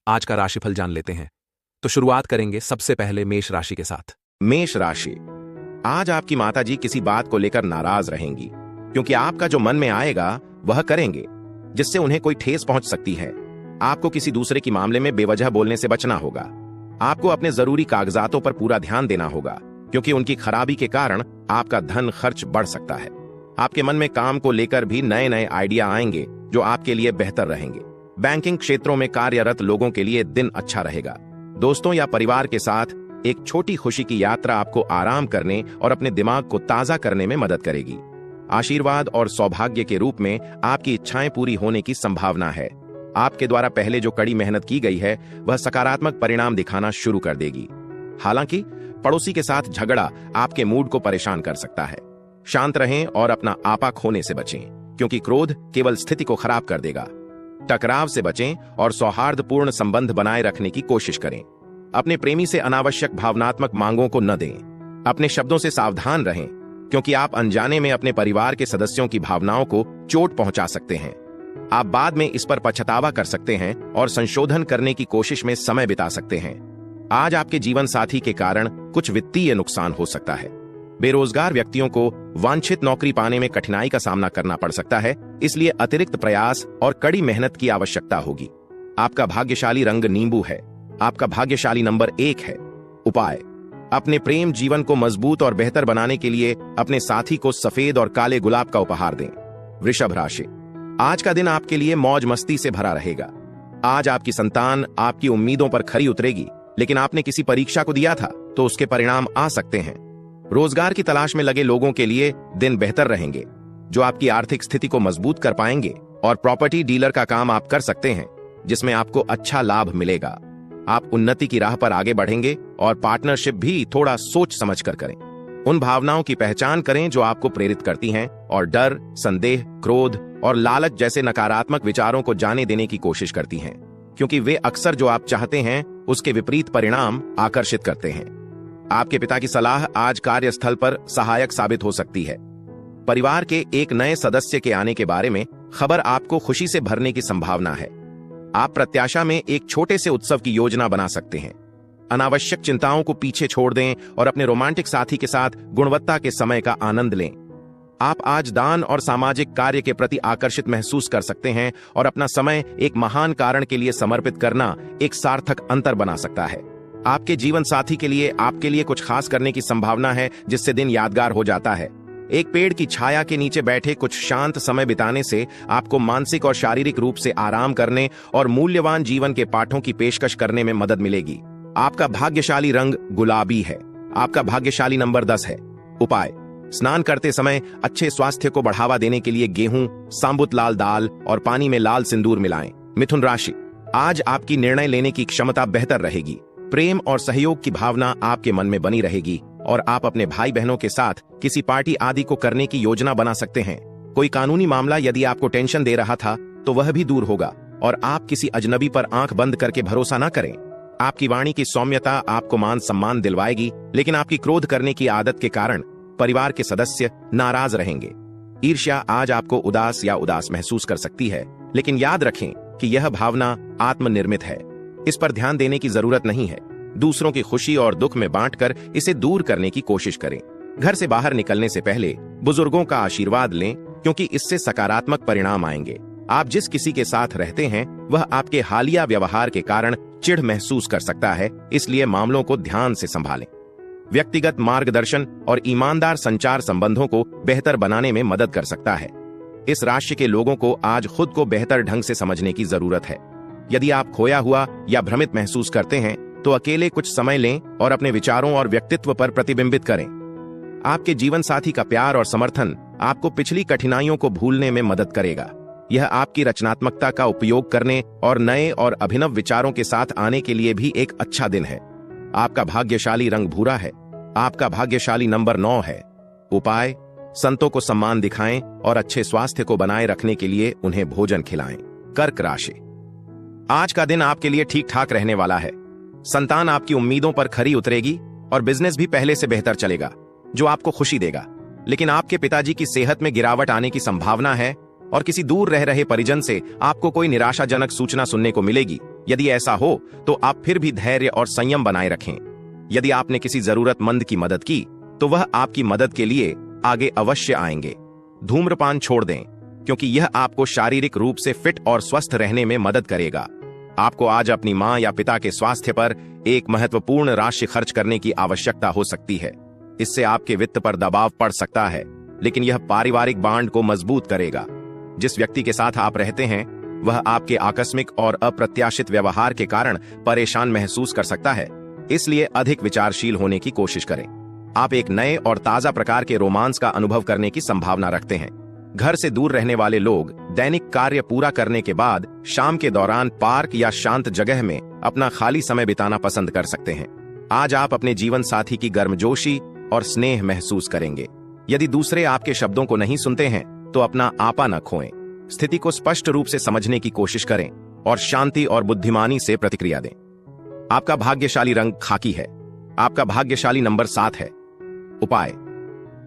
आज का राशिफल जान लेते हैं। तो शुरुआत करेंगे सबसे पहले मेष राशि के साथ। मेष राशि, आज आपकी माताजी किसी बात को लेकर नाराज रहेंगी, क्योंकि आपका जो मन में आएगा वह करेंगे, जिससे उन्हें कोई ठेस पहुंच सकती है। आपको किसी दूसरे की मामले में बेवजह बोलने से बचना होगा। आपको अपने जरूरी कागजातों पर पूरा ध्यान देना होगा, क्योंकि उनकी खराबी के कारण आपका धन खर्च बढ़ सकता है। आपके मन में काम को लेकर भी नए नए आइडिया आएंगे जो आपके लिए बेहतर रहेंगे। बैंकिंग क्षेत्रों में कार्यरत लोगों के लिए दिन अच्छा रहेगा। दोस्तों या परिवार के साथ एक छोटी खुशी की यात्रा आपको आराम करने और अपने दिमाग को ताजा करने में मदद करेगी। आशीर्वाद और सौभाग्य के रूप में आपकी इच्छाएं पूरी होने की संभावना है। आपके द्वारा पहले जो कड़ी मेहनत की गई है वह सकारात्मक परिणाम दिखाना शुरू कर देगी। हालांकि पड़ोसी के साथ झगड़ा आपके मूड को परेशान कर सकता है। शांत रहें और अपना आपा खोने से बचें, क्योंकि क्रोध केवल स्थिति को खराब कर देगा। टकराव से बचें और सौहार्दपूर्ण संबंध बनाए रखने की कोशिश करें। अपने प्रेमी से अनावश्यक भावनात्मक मांगों को न दें। अपने शब्दों से सावधान रहें, क्योंकि आप अनजाने में अपने परिवार के सदस्यों की भावनाओं को चोट पहुंचा सकते हैं। आप बाद में इस पर पछतावा कर सकते हैं और संशोधन करने की कोशिश में समय बिता सकते हैं। आज आपके जीवन साथी के कारण कुछ वित्तीय नुकसान हो सकता है। बेरोजगार व्यक्तियों को वांछित नौकरी पाने में कठिनाई का सामना करना पड़ सकता है, इसलिए अतिरिक्त प्रयास और कड़ी मेहनत की आवश्यकता होगी। आपका भाग्यशाली रंग नींबू है। आपका भाग्यशाली नंबर 1 है। उपाय, अपने प्रेम जीवन को मजबूत और बेहतर बनाने के लिए अपने साथी को सफेद और काले गुलाब का उपहार दें। वृषभ राशि, आज का दिन आपके लिए मौज मस्ती से भरा रहेगा। आज आपकी संतान आपकी उम्मीदों पर खरी उतरेगी, लेकिन आपने किसी परीक्षा को दिया था तो उसके परिणाम आ सकते हैं। रोजगार की तलाश में लगे लोगों के लिए दिन बेहतर रहेंगे, जो आपकी आर्थिक स्थिति को मजबूत कर पाएंगे। और प्रॉपर्टी डीलर का काम आप कर सकते हैं, जिसमें आपको अच्छा लाभ मिलेगा। आप उन्नति की राह पर आगे बढ़ेंगे और पार्टनरशिप भी थोड़ा सोच समझ कर करें। उन भावनाओं की पहचान करें जो आपको प्रेरित करती हैं और डर, संदेह, क्रोध और लालच जैसे नकारात्मक विचारों को जाने देने की कोशिश करती हैं, क्योंकि वे अक्सर जो आप चाहते हैं उसके विपरीत परिणाम आकर्षित करते हैं। आपके पिता की सलाह आज कार्यस्थल पर सहायक साबित हो सकती है। परिवार के एक नए सदस्य के आने के बारे में खबर आपको खुशी से भरने की संभावना है। आप प्रत्याशा में एक छोटे से उत्सव की योजना बना सकते हैं। अनावश्यक चिंताओं को पीछे छोड़ दें और अपने रोमांटिक साथी के साथ गुणवत्ता के समय का आनंद लें। आप आज दान और सामाजिक कार्य के प्रति आकर्षित महसूस कर सकते हैं और अपना समय एक महान कारण के लिए समर्पित करना एक सार्थक अंतर बना सकता है। आपके जीवन साथी के लिए आपके लिए कुछ खास करने की संभावना है, जिससे दिन यादगार हो जाता है। एक पेड़ की छाया के नीचे बैठे कुछ शांत समय बिताने से आपको मानसिक और शारीरिक रूप से आराम करने और मूल्यवान जीवन के पाठों की पेशकश करने में मदद मिलेगी। आपका भाग्यशाली रंग गुलाबी है। आपका भाग्यशाली नंबर 10 है। उपाय, स्नान करते समय अच्छे स्वास्थ्य को बढ़ावा देने के लिए गेहूं, साबुत लाल दाल और पानी में लाल सिंदूर मिलाएं। मिथुन राशि, आज आपकी निर्णय लेने की क्षमता बेहतर रहेगी। प्रेम और सहयोग की भावना आपके मन में बनी रहेगी और आप अपने भाई बहनों के साथ किसी पार्टी आदि को करने की योजना बना सकते हैं। कोई कानूनी मामला यदि आपको टेंशन दे रहा था तो वह भी दूर होगा और आप किसी अजनबी पर आंख बंद करके भरोसा न करें। आपकी वाणी की सौम्यता आपको मान सम्मान दिलवाएगी, लेकिन आपकी क्रोध करने की आदत के कारण परिवार के सदस्य नाराज रहेंगे। ईर्ष्या आज आपको उदास महसूस कर सकती है, लेकिन याद रखें कि यह भावना आत्मनिर्मित है। इस पर ध्यान देने की जरूरत नहीं है। दूसरों की खुशी और दुख में बांटकर इसे दूर करने की कोशिश करें। घर से बाहर निकलने से पहले बुजुर्गों का आशीर्वाद लें, क्योंकि इससे सकारात्मक परिणाम आएंगे। आप जिस किसी के साथ रहते हैं वह आपके हालिया व्यवहार के कारण चिढ़ महसूस कर सकता है, इसलिए मामलों को ध्यान से संभालें। व्यक्तिगत मार्गदर्शन और ईमानदार संचार संबंधों को बेहतर बनाने में मदद कर सकता है। इस राशि के लोगों को आज खुद को बेहतर ढंग से समझने की जरूरत है। यदि आप खोया हुआ या भ्रमित महसूस करते हैं तो अकेले कुछ समय लें और अपने विचारों और व्यक्तित्व पर प्रतिबिंबित करें। आपके जीवन साथी का प्यार और समर्थन आपको पिछली कठिनाइयों को भूलने में मदद करेगा। यह आपकी रचनात्मकता का उपयोग करने और नए और अभिनव विचारों के साथ आने के लिए भी एक अच्छा दिन है। आपका भाग्यशाली रंग भूरा है। आपका भाग्यशाली नंबर 9 है। उपाय, संतों को सम्मान दिखाएं और अच्छे स्वास्थ्य को बनाए रखने के लिए उन्हें भोजन खिलाएं। कर्क राशि, आज का दिन आपके लिए ठीक ठाक रहने वाला है। संतान आपकी उम्मीदों पर खरी उतरेगी और बिजनेस भी पहले से बेहतर चलेगा, जो आपको खुशी देगा। लेकिन आपके पिताजी की सेहत में गिरावट आने की संभावना है और किसी दूर रह रहे परिजन से आपको कोई निराशाजनक सूचना सुनने को मिलेगी, यदि ऐसा हो तो आप फिर भी धैर्य और संयम बनाए रखें। यदि आपने किसी जरूरतमंद की मदद की तो वह आपकी मदद के लिए आगे अवश्य आएंगे। धूम्रपान छोड़ दें, क्योंकि यह आपको शारीरिक रूप से फिट और स्वस्थ रहने में मदद करेगा। आपको आज अपनी मां या पिता के स्वास्थ्य पर एक महत्वपूर्ण राशि खर्च करने की आवश्यकता हो सकती है। इससे आपके वित्त पर दबाव पड़ सकता है, लेकिन यह पारिवारिक बांड को मजबूत करेगा। जिस व्यक्ति के साथ आप रहते हैं वह आपके आकस्मिक और अप्रत्याशित व्यवहार के कारण परेशान महसूस कर सकता है, इसलिए अधिक विचारशील होने की कोशिश करें। आप एक नए और ताजा प्रकार के रोमांस का अनुभव करने की संभावना रखते हैं। घर से दूर रहने वाले लोग दैनिक कार्य पूरा करने के बाद शाम के दौरान पार्क या शांत जगह में अपना खाली समय बिताना पसंद कर सकते हैं। आज आप अपने जीवन साथी की गर्मजोशी और स्नेह महसूस करेंगे। यदि दूसरे आपके शब्दों को नहीं सुनते हैं तो अपना आपा न खोएं। स्थिति को स्पष्ट रूप से समझने की कोशिश करें और शांति और बुद्धिमानी से प्रतिक्रिया दें। आपका भाग्यशाली रंग खाकी है। आपका भाग्यशाली नंबर 7 है। उपाय: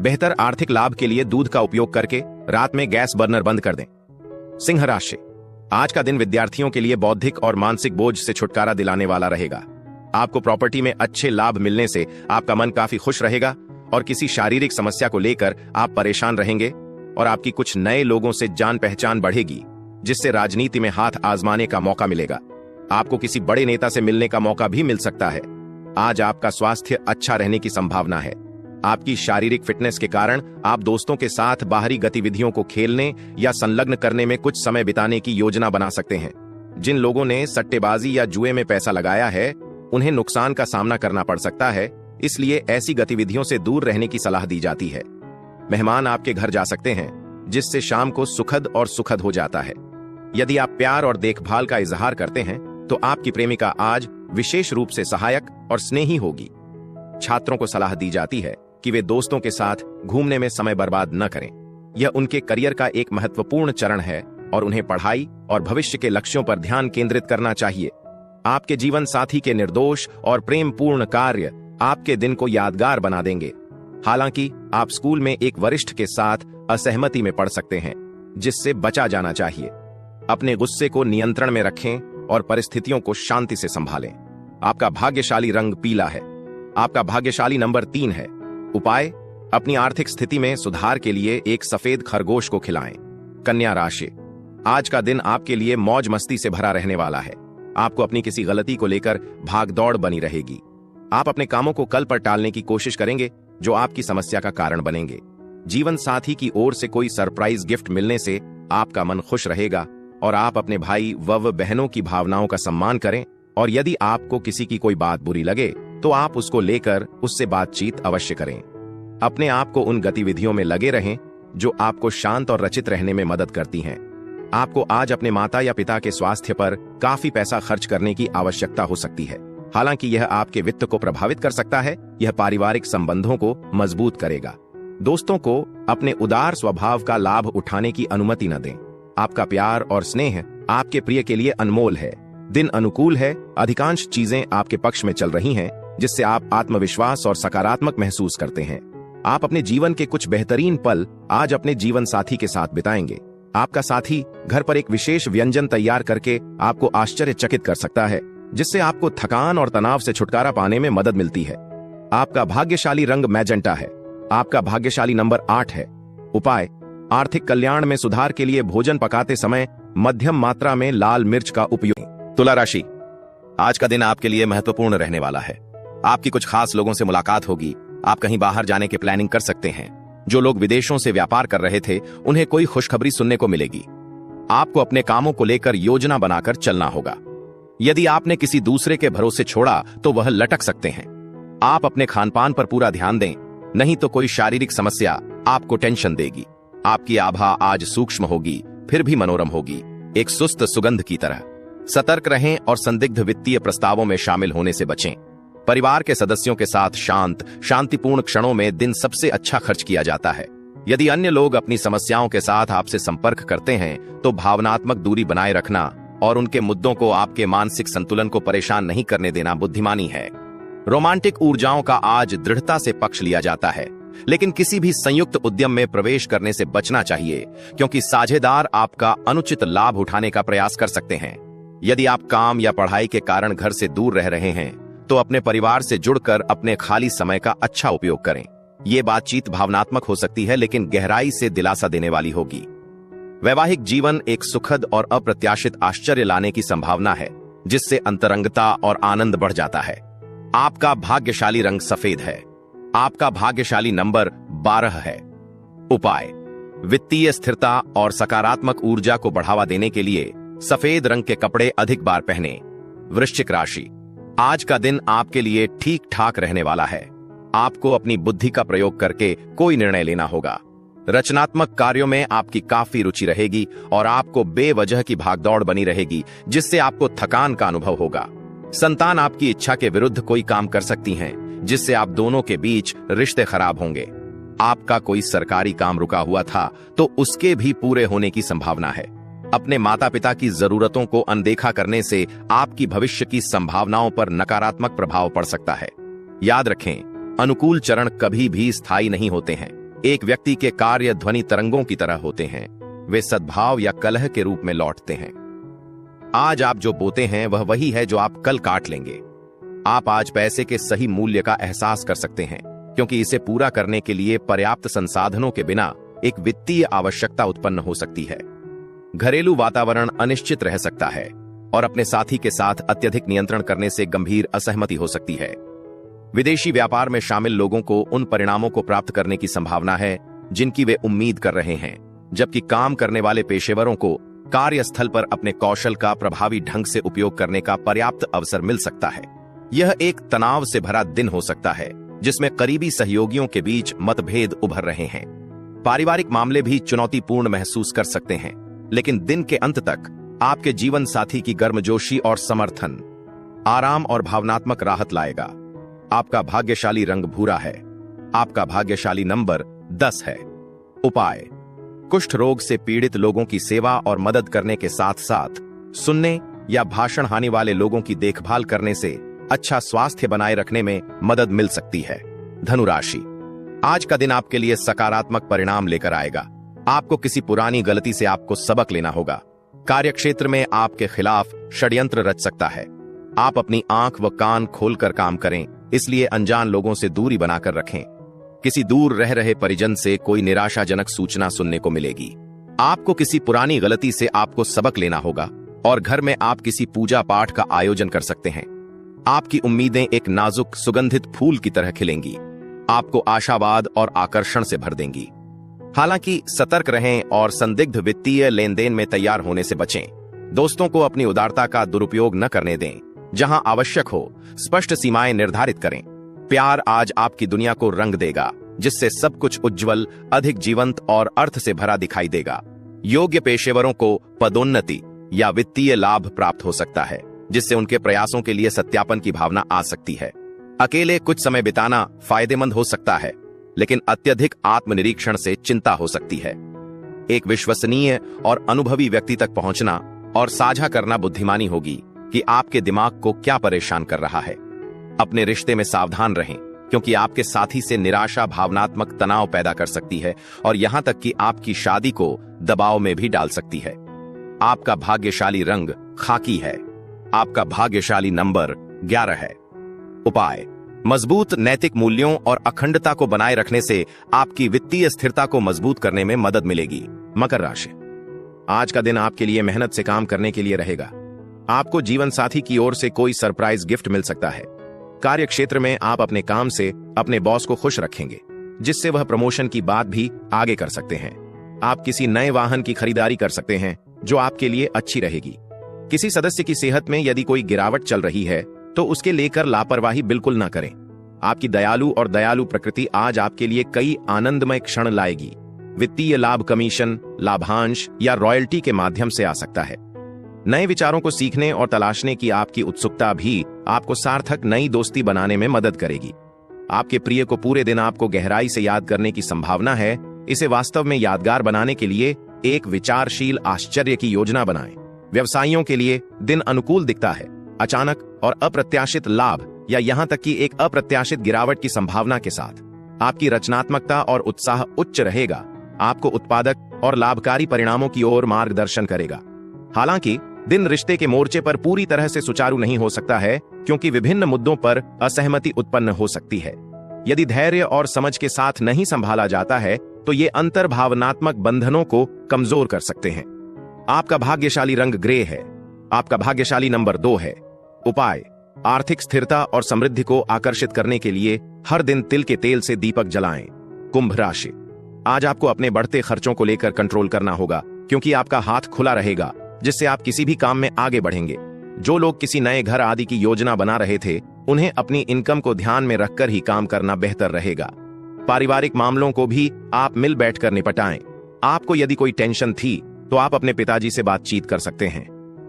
बेहतर आर्थिक लाभ के लिए दूध का उपयोग करके रात में गैस बर्नर बंद कर दें। सिंह राशि: आज का दिन विद्यार्थियों के लिए बौद्धिक और मानसिक बोझ से छुटकारा दिलाने वाला रहेगा। आपको प्रॉपर्टी में अच्छे लाभ मिलने से आपका मन काफी खुश रहेगा और किसी शारीरिक समस्या को लेकर आप परेशान रहेंगे और आपकी कुछ नए लोगों से जान पहचान बढ़ेगी, जिससे राजनीति में हाथ आजमाने का मौका मिलेगा। आपको किसी बड़े नेता से मिलने का मौका भी मिल सकता है। आज आपका स्वास्थ्य अच्छा रहने की संभावना है। आपकी शारीरिक फिटनेस के कारण आप दोस्तों के साथ बाहरी गतिविधियों को खेलने या संलग्न करने में कुछ समय बिताने की योजना बना सकते हैं। जिन लोगों ने सट्टेबाजी या जुए में पैसा लगाया है उन्हें नुकसान का सामना करना पड़ सकता है, इसलिए ऐसी गतिविधियों से दूर रहने की सलाह दी जाती है। मेहमान आपके घर जा सकते हैं, जिससे शाम को सुखद और सुखद हो जाता है। यदि आप प्यार और देखभाल का इजहार करते हैं तो आपकी प्रेमिका आज विशेष रूप से सहायक और स्नेही होगी। छात्रों को सलाह दी जाती है कि वे दोस्तों के साथ घूमने में समय बर्बाद न करें। यह उनके करियर का एक महत्वपूर्ण चरण है और उन्हें पढ़ाई और भविष्य के लक्ष्यों पर ध्यान केंद्रित करना चाहिए। आपके जीवन साथी के निर्दोष और प्रेमपूर्ण कार्य आपके दिन को यादगार बना देंगे। हालांकि आप स्कूल में एक वरिष्ठ के साथ असहमति में पड़ सकते हैं, जिससे बचा जाना चाहिए। अपने गुस्से को नियंत्रण में रखें और परिस्थितियों को शांति से संभालें। आपका भाग्यशाली रंग पीला है। आपका भाग्यशाली नंबर 3 है। उपाय: अपनी आर्थिक स्थिति में सुधार के लिए एक सफेद खरगोश को खिलाएं। कन्या राशि: आज का दिन आपके लिए मौज मस्ती से भरा रहने वाला है। आपको अपनी किसी गलती को लेकर भागदौड़ बनी रहेगी। आप अपने कामों को कल पर टालने की कोशिश करेंगे, जो आपकी समस्या का कारण बनेंगे। जीवन साथी की ओर से कोई सरप्राइज गिफ्ट मिलने से आपका मन खुश रहेगा और आप अपने भाई व बहनों की भावनाओं का सम्मान करें। और यदि आपको किसी की कोई बात बुरी लगे तो आप उसको लेकर उससे बातचीत अवश्य करें। अपने आप को उन गतिविधियों में लगे रहें जो आपको शांत और रचित रहने में मदद करती हैं। आपको आज अपने माता या पिता के स्वास्थ्य पर काफी पैसा खर्च करने की आवश्यकता हो सकती है। हालांकि यह आपके वित्त को प्रभावित कर सकता है, यह पारिवारिक संबंधों को मजबूत करेगा। दोस्तों को अपने उदार स्वभाव का लाभ उठाने की अनुमति न दें। आपका प्यार और स्नेह आपके प्रिय के लिए अनमोल है। दिन अनुकूल है, अधिकांश चीजें आपके पक्ष में चल रही हैं, जिससे आप आत्मविश्वास और सकारात्मक महसूस करते हैं। आप अपने जीवन के कुछ बेहतरीन पल आज अपने जीवन साथी के साथ बिताएंगे। आपका साथी घर पर एक विशेष व्यंजन तैयार करके आपको आश्चर्यचकित कर सकता है, जिससे आपको थकान और तनाव से छुटकारा पाने में मदद मिलती है। आपका भाग्यशाली रंग मैजेंटा है। आपका भाग्यशाली नंबर 8 है। उपाय: आर्थिक कल्याण में सुधार के लिए भोजन पकाते समय मध्यम मात्रा में लाल मिर्च का उपयोग। तुला राशि: आज का दिन आपके लिए महत्वपूर्ण रहने वाला है। आपकी कुछ खास लोगों से मुलाकात होगी। आप कहीं बाहर जाने की प्लानिंग कर सकते हैं। जो लोग विदेशों से व्यापार कर रहे थे उन्हें कोई खुशखबरी सुनने को मिलेगी। आपको अपने कामों को लेकर योजना बनाकर चलना होगा। यदि आपने किसी दूसरे के भरोसे छोड़ा तो वह लटक सकते हैं। आप अपने खानपान पर पूरा ध्यान दें, नहीं तो कोई शारीरिक समस्या आपको टेंशन देगी। आपकी आभा आज सूक्ष्म होगी, फिर भी मनोरम होगी, एक सुस्त सुगंध की तरह। सतर्क रहें और संदिग्ध वित्तीय प्रस्तावों में शामिल होने से बचें। परिवार के सदस्यों के साथ शांतिपूर्ण क्षणों में दिन सबसे अच्छा खर्च किया जाता है। यदि अन्य लोग अपनी समस्याओं के साथ आपसे संपर्क करते हैं तो भावनात्मक दूरी बनाए रखना और उनके मुद्दों को आपके मानसिक संतुलन को परेशान नहीं करने देना बुद्धिमानी है। रोमांटिक ऊर्जाओं का आज दृढ़ता से पक्ष लिया जाता है, लेकिन किसी भी संयुक्त उद्यम में प्रवेश करने से बचना चाहिए, क्योंकि साझेदार आपका अनुचित लाभ उठाने का प्रयास कर सकते हैं। यदि आप काम या पढ़ाई के कारण घर से दूर रह रहे हैं तो अपने परिवार से जुड़कर अपने खाली समय का अच्छा उपयोग करें। ये बातचीत भावनात्मक हो सकती है लेकिन गहराई से दिलासा देने वाली होगी। वैवाहिक जीवन एक सुखद और अप्रत्याशित आश्चर्य लाने की संभावना है जिससे अंतरंगता और आनंद बढ़ जाता है। आपका भाग्यशाली रंग सफेद है। आपका भाग्यशाली नंबर 12 है। उपाय: वित्तीय स्थिरता और सकारात्मक ऊर्जा को बढ़ावा देने के लिए सफेद रंग के कपड़े अधिक बार पहने। वृश्चिक राशि, आज का दिन आपके लिए ठीक ठाक रहने वाला है। आपको अपनी बुद्धि का प्रयोग करके कोई निर्णय लेना होगा। रचनात्मक कार्यों में आपकी काफी रुचि रहेगी और आपको बेवजह की भागदौड़ बनी रहेगी जिससे आपको थकान का अनुभव होगा। संतान आपकी इच्छा के विरुद्ध कोई काम कर सकती हैं जिससे आप दोनों के बीच रिश्ते खराब होंगे। आपका कोई सरकारी काम रुका हुआ था तो उसके भी पूरे होने की संभावना है। अपने माता पिता की जरूरतों को अनदेखा करने से आपकी भविष्य की संभावनाओं पर नकारात्मक प्रभाव पड़ सकता है। याद रखें, अनुकूल चरण कभी भी स्थायी नहीं होते हैं। एक व्यक्ति के कार्य ध्वनि तरंगों की तरह होते हैं, वे सद्भाव या कलह के रूप में लौटते हैं। आज आप जो बोते हैं वह वही है जो आप कल काट लेंगे। आप आज पैसे के सही मूल्य का एहसास कर सकते हैं क्योंकि इसे पूरा करने के लिए पर्याप्त संसाधनों के बिना एक वित्तीय आवश्यकता उत्पन्न हो सकती है। घरेलू वातावरण अनिश्चित रह सकता है और अपने साथी के साथ अत्यधिक नियंत्रण करने से गंभीर असहमति हो सकती है। विदेशी व्यापार में शामिल लोगों को उन परिणामों को प्राप्त करने की संभावना है जिनकी वे उम्मीद कर रहे हैं, जबकि काम करने वाले पेशेवरों को कार्यस्थल पर अपने कौशल का प्रभावी ढंग से उपयोग करने का पर्याप्त अवसर मिल सकता है। यह एक तनाव से भरा दिन हो सकता है जिसमें करीबी सहयोगियों के बीच मतभेद उभर रहे हैं। पारिवारिक मामले भी चुनौतीपूर्ण महसूस कर सकते हैं, लेकिन दिन के अंत तक आपके जीवन साथी की गर्मजोशी और समर्थन आराम और भावनात्मक राहत लाएगा। आपका भाग्यशाली रंग भूरा है। आपका भाग्यशाली नंबर 10 है। उपाय: कुष्ठ रोग से पीड़ित लोगों की सेवा और मदद करने के साथ साथ सुनने या भाषण हानि वाले लोगों की देखभाल करने से अच्छा स्वास्थ्य बनाए रखने में मदद मिल सकती है। धनु राशि, आज का दिन आपके लिए सकारात्मक परिणाम लेकर आएगा। आपको किसी पुरानी गलती से आपको सबक लेना होगा। कार्यक्षेत्र में आपके खिलाफ षड्यंत्र रच सकता है। आप अपनी आंख व कान खोलकर काम करें, इसलिए अनजान लोगों से दूरी बनाकर रखें। किसी दूर रह रहे परिजन से कोई निराशाजनक सूचना सुनने को मिलेगी। आपको किसी पुरानी गलती से आपको सबक लेना होगा और घर में आप किसी पूजा पाठ का आयोजन कर सकते हैं। आपकी उम्मीदें एक नाजुक सुगंधित फूल की तरह खिलेंगी, आपको आशावाद और आकर्षण से भर देंगी। हालांकि सतर्क रहें और संदिग्ध वित्तीय लेन देन में तैयार होने से बचें। दोस्तों को अपनी उदारता का दुरुपयोग न करने दें। जहां आवश्यक हो स्पष्ट सीमाएं निर्धारित करें। प्यार आज आपकी दुनिया को रंग देगा, जिससे सब कुछ उज्जवल, अधिक जीवंत और अर्थ से भरा दिखाई देगा। योग्य पेशेवरों को पदोन्नति या वित्तीय लाभ प्राप्त हो सकता है, जिससे उनके प्रयासों के लिए सत्यापन की भावना आ सकती है। अकेले कुछ समय बिताना फायदेमंद हो सकता है, लेकिन अत्यधिक आत्मनिरीक्षण से चिंता हो सकती है। एक विश्वसनीय और अनुभवी व्यक्ति तक पहुंचना और साझा करना बुद्धिमानी होगी कि आपके दिमाग को क्या परेशान कर रहा है। अपने रिश्ते में सावधान रहें, क्योंकि आपके साथी से निराशा भावनात्मक तनाव पैदा कर सकती है और यहां तक कि आपकी शादी को दबाव में भी डाल सकती है। आपका भाग्यशाली रंग खाकी है। आपका भाग्यशाली नंबर 11 है। उपाय: मजबूत नैतिक मूल्यों और अखंडता को बनाए रखने से आपकी वित्तीय स्थिरता को मजबूत करने में मदद मिलेगी। मकर राशि, आज का दिन आपके लिए मेहनत से काम करने के लिए रहेगा। आपको जीवन साथी की ओर से कोई सरप्राइज गिफ्ट मिल सकता है। कार्य क्षेत्र में आप अपने काम से अपने बॉस को खुश रखेंगे, जिससे वह प्रमोशन की बात भी आगे कर सकते हैं। आप किसी नए वाहन की खरीदारी कर सकते हैं, जो आपके लिए अच्छी रहेगी। किसी सदस्य की सेहत में यदि कोई गिरावट चल रही है तो उसके लेकर लापरवाही बिल्कुल ना करें। आपकी दयालु प्रकृति आज आपके लिए कई आनंदमय क्षण लाएगी। वित्तीय लाभ कमीशन, लाभांश या रॉयल्टी के माध्यम से आ सकता है। नए विचारों को सीखने और तलाशने की आपकी उत्सुकता भी आपको सार्थक नई दोस्ती बनाने में मदद करेगी। आपके प्रिय को पूरे दिन आपको गहराई से याद करने की संभावना है। इसे वास्तव में यादगार बनाने के लिए एक विचारशील आश्चर्य की योजना बनाएं। व्यवसायियों के लिए दिन अनुकूल दिखता है। अचानक और अप्रत्याशित लाभ या यहां तक कि एक अप्रत्याशित गिरावट की संभावना के साथ आपकी रचनात्मकता और उत्साह उच्च रहेगा। आपको उत्पादक और लाभकारी परिणामों की ओर मार्गदर्शन करेगा। हालांकि दिन रिश्ते के मोर्चे पर पूरी तरह से सुचारू नहीं हो सकता है, क्योंकि विभिन्न मुद्दों पर असहमति उत्पन्न हो सकती है। यदि धैर्य और समझ के साथ नहीं संभाला जाता है तो ये अंतर्भावनात्मक बंधनों को कमजोर कर सकते हैं। आपका भाग्यशाली रंग ग्रे है। आपका भाग्यशाली नंबर 2 है। उपाय: आर्थिक स्थिरता और समृद्धि को आकर्षित करने के लिए हर दिन तिल के तेल से दीपक जलाएं। कुंभ राशि: आज आपको अपने बढ़ते खर्चों को लेकर कंट्रोल करना होगा, क्योंकि आपका हाथ खुला रहेगा, जिससे आप किसी भी काम में आगे बढ़ेंगे। जो लोग किसी नए घर आदि की योजना बना रहे थे, उन्हें अपनी इनकम को ध्यान में रखकर ही काम करना बेहतर रहेगा। पारिवारिक मामलों को भी आप मिल बैठकर निपटाएं। आपको यदि कोई टेंशन थी तो आप अपने पिताजी से बातचीत कर सकते हैं।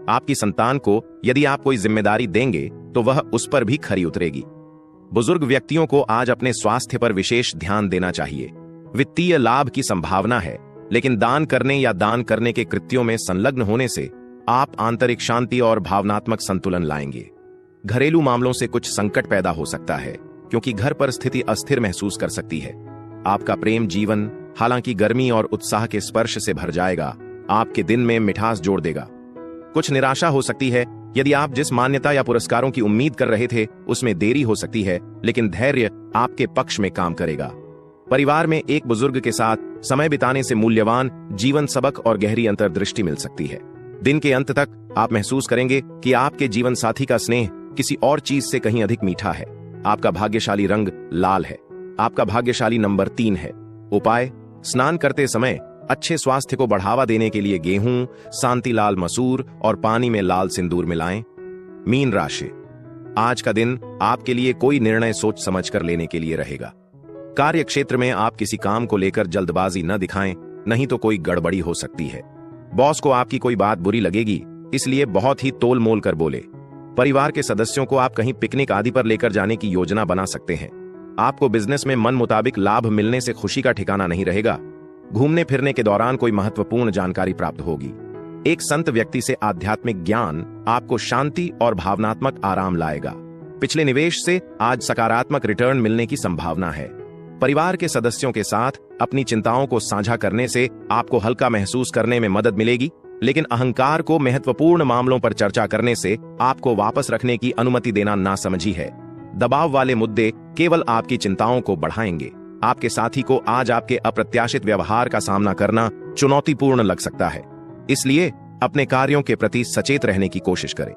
आपकी संतान को यदि आप कोई जिम्मेदारी देंगे तो वह उस पर भी खरी उतरेगी। बुजुर्ग व्यक्तियों को आज अपने स्वास्थ्य पर विशेष ध्यान देना चाहिए। वित्तीय लाभ की संभावना है, लेकिन दान करने या दान करने के कृत्यों में संलग्न होने से आप आंतरिक शांति और भावनात्मक संतुलन लाएंगे। घरेलू मामलों से कुछ संकट पैदा हो सकता है, क्योंकि घर पर स्थिति अस्थिर महसूस कर सकती है। आपका प्रेम जीवन हालांकि गर्मी और उत्साह के स्पर्श से भर जाएगा, आपके दिन में मिठास जोड़ देगा। कुछ निराशा हो सकती है यदि आप जिस मान्यता या पुरस्कारों की उम्मीद कर रहे थे उसमें देरी हो सकती है, लेकिन धैर्य आपके पक्ष में काम करेगा। परिवार में एक बुजुर्ग के साथ समय बिताने से मूल्यवान जीवन सबक और गहरी अंतर्दृष्टि मिल सकती है। दिन के अंत तक आप महसूस करेंगे कि आपके जीवन साथी का स्नेह किसी और चीज से कहीं अधिक मीठा है। आपका भाग्यशाली रंग लाल है। आपका भाग्यशाली नंबर 3 है। उपाय: स्नान करते समय अच्छे स्वास्थ्य को बढ़ावा देने के लिए गेहूं, शांति लाल मसूर और पानी में लाल सिंदूर मिलाएं। मीन राशि: आज का दिन आपके लिए कोई निर्णय सोच समझकर लेने के लिए रहेगा। कार्य क्षेत्र में आप किसी काम को लेकर जल्दबाजी न दिखाएं, नहीं तो कोई गड़बड़ी हो सकती है। बॉस को आपकी कोई बात बुरी लगेगी, इसलिए बहुत ही तोल मोल कर बोले। परिवार के सदस्यों को आप कहीं पिकनिक आदि पर लेकर जाने की योजना बना सकते हैं। आपको बिजनेस में मन मुताबिक लाभ मिलने से खुशी का ठिकाना नहीं रहेगा। घूमने फिरने के दौरान कोई महत्वपूर्ण जानकारी प्राप्त होगी। एक संत व्यक्ति से आध्यात्मिक ज्ञान आपको शांति और भावनात्मक आराम लाएगा। पिछले निवेश से आज सकारात्मक रिटर्न मिलने की संभावना है। परिवार के सदस्यों के साथ अपनी चिंताओं को साझा करने से आपको हल्का महसूस करने में मदद मिलेगी, लेकिन अहंकार को महत्वपूर्ण मामलों पर चर्चा करने से आपको वापस रखने की अनुमति देना नासमझी है। दबाव वाले मुद्दे केवल आपकी चिंताओं को बढ़ाएंगे। आपके साथी को आज आपके अप्रत्याशित व्यवहार का सामना करना चुनौतीपूर्ण लग सकता है, इसलिए अपने कार्यों के प्रति सचेत रहने की कोशिश करें।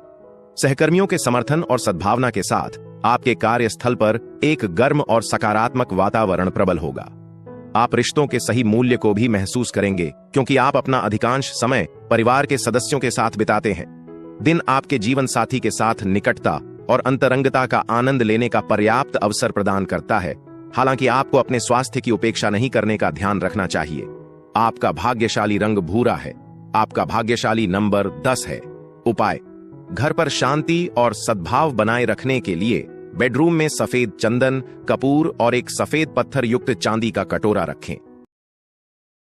सहकर्मियों के समर्थन और सद्भावना के साथ आपके कार्यस्थल पर एक गर्म और सकारात्मक वातावरण प्रबल होगा। आप रिश्तों के सही मूल्य को भी महसूस करेंगे, क्योंकि आप अपना अधिकांश समय परिवार के सदस्यों के साथ बिताते हैं। दिन आपके जीवन साथी के साथ निकटता और अंतरंगता का आनंद लेने का पर्याप्त अवसर प्रदान करता है। हालांकि आपको अपने स्वास्थ्य की उपेक्षा नहीं करने का ध्यान रखना चाहिए। आपका भाग्यशाली रंग भूरा है। आपका भाग्यशाली नंबर 10 है। उपाय: घर पर शांति और सद्भाव बनाए रखने के लिए बेडरूम में सफेद चंदन, कपूर और एक सफेद पत्थर युक्त चांदी का कटोरा रखें।